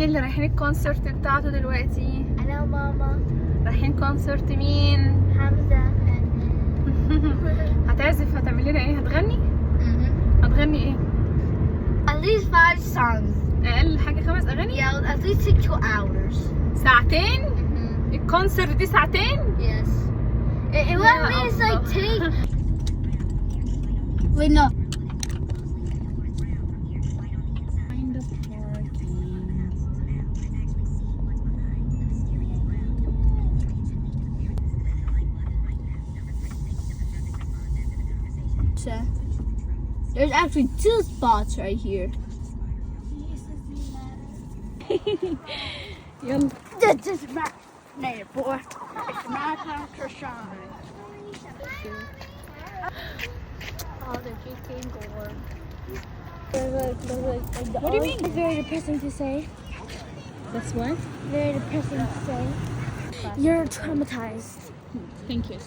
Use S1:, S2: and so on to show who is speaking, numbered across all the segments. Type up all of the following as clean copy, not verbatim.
S1: اللي رايحين الكونسرت بتاعته دلوقتي؟
S2: انا وماما.
S1: رايحين كونسرت مين؟
S2: حمزة.
S1: هتعزف؟ هتعمل لنا ايه؟ هتغني؟ هتغني ايه؟
S2: At least 5 songs.
S1: اقل حاجه 5 اغاني؟
S2: Yeah, at least take 2 hours.
S1: ساعتين؟ الكونسرت دي ساعتين؟
S2: Yes. It won't mean like take. Wait, no. There's actually 2 spots right here.
S1: يلا.
S2: This is my name, boy. It's my time to shine. Oh, the chicken gourd.
S1: What do you mean?
S2: It's very depressing to say.
S1: That's what?
S2: Very depressing to say. You're traumatized.
S1: Thank you.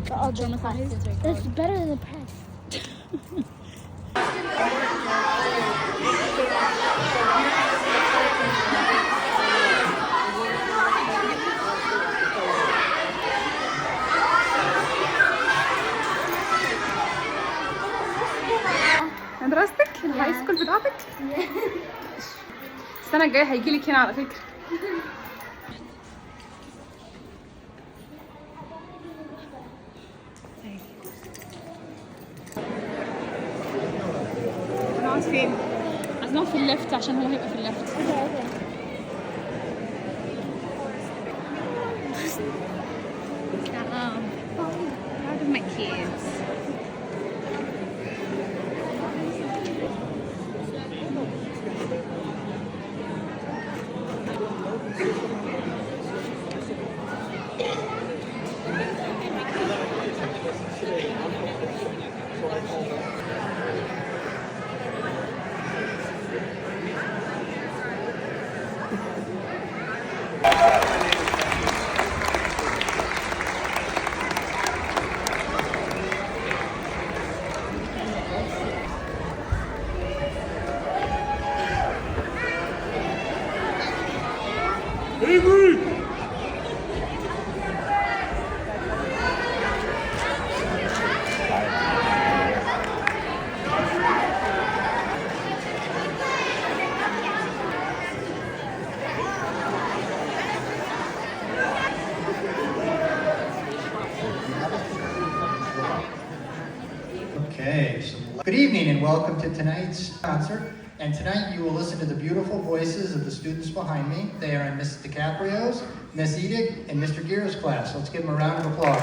S2: Traumatized? That's better than depressed.
S1: مدرستك الهاي سكول بتاعتك؟ السنة الجاية هيجيلك هنا على فكرة. هنقعد فين؟ عايزين نقعد في الليفت عشان هو هيبقى في الليفت. Proud of my kids.
S3: Okay, so good evening and welcome to tonight's concert. And tonight you will listen to the beautiful voices of the students behind me. They are in Miss DiCaprio's, Miss Edic, and Mr. Gear's class. Let's give them a round of applause.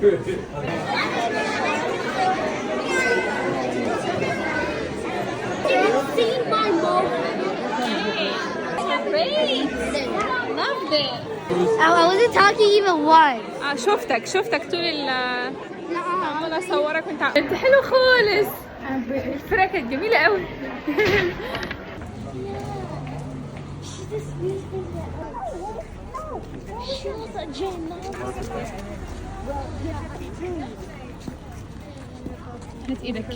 S2: See my mom.
S1: Great. Loved it.
S2: I wasn't talking even once.
S1: شفتك طول عمالة اصورك وانت انت حلو خالص. الفرقة كانت جميلة قوي. هات ايدك.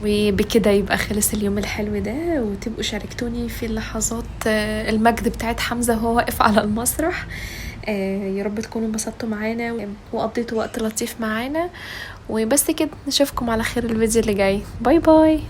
S1: وبكده يبقى خلص اليوم الحلو ده، وتبقوا شاركتوني في اللحظات المجد بتاعت حمزة وهو واقف على المسرح. يا رب تكونوا انبسطتوا معانا وقضيتوا وقت لطيف معانا، وبس كده نشوفكم على خير الفيديو اللي جاي. باي باي.